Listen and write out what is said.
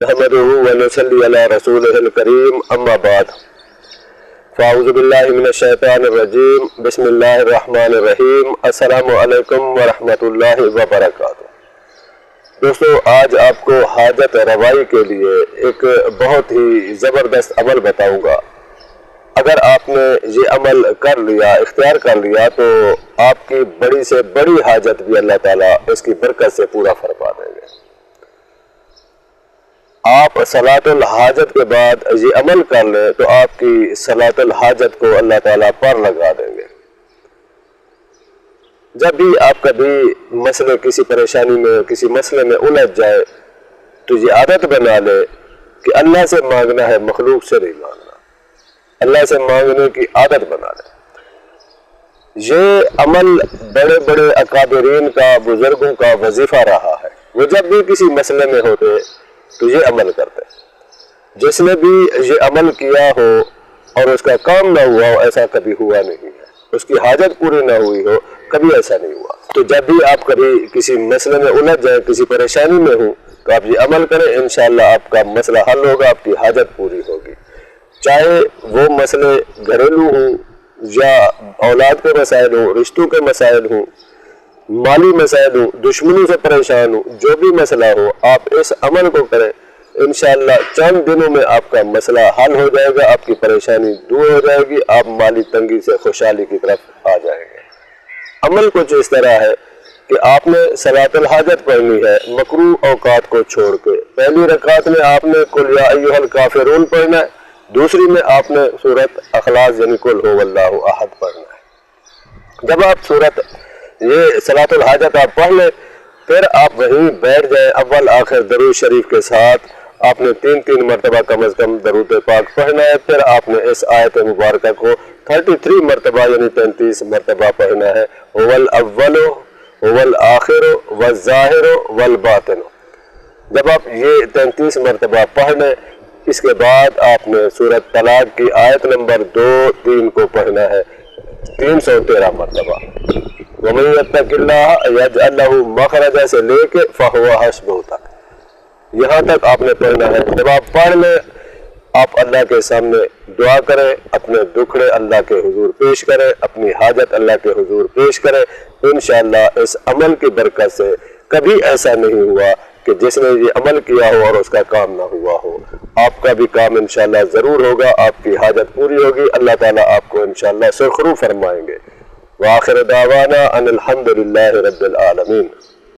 نحمده ونصلی علی رسولہ الکریم اما بعد فاعوذ باللہ من الشیطان الرجیم بسم اللہ الرحمن الرحیم السلام علیکم ورحمۃ اللہ وبرکاتہ۔ دوستو، آج آپ کو حاجت روائی کے لیے ایک بہت ہی زبردست عمل بتاؤں گا۔ اگر آپ نے یہ عمل کر لیا، اختیار کر لیا، تو آپ کی بڑی سے بڑی حاجت بھی اللہ تعالیٰ اس کی برکت سے پورا فرما دیں گے۔ آپ صلاۃ الحاجت کے بعد یہ عمل کر لیں تو آپ کی صلاۃ الحاجت کو اللہ تعالیٰ پر لگا دیں گے۔ جب بھی آپ کبھی مسئلے کسی پریشانی میں، کسی مسئلے میں الجھ جائے تو یہ عادت بنا لے کہ اللہ سے مانگنا ہے، مخلوق سے نہیں مانگنا۔ اللہ سے مانگنے کی عادت بنا لے۔ یہ عمل بڑے بڑے اکابرین کا، بزرگوں کا وظیفہ رہا ہے۔ وہ جب بھی کسی مسئلے میں ہوتے تو یہ عمل کرتے۔ جس نے بھی یہ عمل کیا ہو اور اس کا کام نہ ہوا ہو، ایسا کبھی ہوا نہیں ہے۔ اس کی حاجت پوری نہ ہوئی ہو، کبھی ایسا نہیں ہوا۔ تو جب بھی آپ کبھی کسی مسئلے میں الجھ جائیں، کسی پریشانی میں ہوں، تو آپ یہ عمل کریں، انشاءاللہ آپ کا مسئلہ حل ہوگا، آپ کی حاجت پوری ہوگی۔ چاہے وہ مسئلے گھریلو ہوں یا اولاد کے مسائل ہوں، رشتوں کے مسائل ہوں، مالی مسائل ہوں، دشمنی سے پریشان ہوں، جو بھی مسئلہ ہو، آپ اس عمل کو کریں، انشاءاللہ چند دنوں میں آپ کا مسئلہ حل ہو جائے گا، آپ کی پریشانی دور ہو جائے گی، آپ مالی تنگی سے خوشحالی کی طرف آ جائیں گے۔ عمل کچھ اس طرح ہے کہ آپ نے صلاۃ الحاجت پڑھنی ہے مکروہ اوقات کو چھوڑ کے۔ پہلی رکعت میں آپ نے قل یا ایھا الکافرون پڑھنا ہے، دوسری میں آپ نے سورۃ اخلاص یعنی قل ھو اللہ احد پڑھنا ہے۔ جب آپ یہ صلاۃ الحاجت آپ پڑھ لیں، پھر آپ وہیں بیٹھ جائیں۔ اول آخر درود شریف کے ساتھ آپ نے 3 مرتبہ کم از کم درود پاک پڑھنا ہے۔ پھر آپ نے اس آیت مبارکہ کو 33 مرتبہ یعنی 33 مرتبہ پڑھنا ہے۔ هو الاول هو الآخر والظاہر والباطن۔ جب آپ یہ 33 مرتبہ پڑھ لیں، اس کے بعد آپ نے سورۃ طلاق کی آیت نمبر 2، 3 کو پڑھنا ہے 313 مرتبہ۔ وَمَن يَتَّقِ اللَّهَ يَجْعَلْ لَهُ مَخْرَجًا سے لے کے فَهُوَ حَسْبُهُ تک، یہاں تک آپ نے پڑھنا ہے۔ جب آپ پڑھ لیں، آپ اللہ کے سامنے دعا کریں، اپنے دکھڑے اللہ کے حضور پیش کریں، اپنی حاجت اللہ کے حضور پیش کریں۔ انشاءاللہ اس عمل کی برکت سے کبھی ایسا نہیں ہوا کہ جس نے یہ عمل کیا ہو اور اس کا کام نہ ہوا ہو۔ آپ کا بھی کام انشاءاللہ ضرور ہوگا، آپ کی حاجت پوری ہوگی، اللہ تعالیٰ آپ کو انشاءاللہ سرخرو فرمائیں گے۔ وآخر دعوانا ان الحمد للہ رب العالمین۔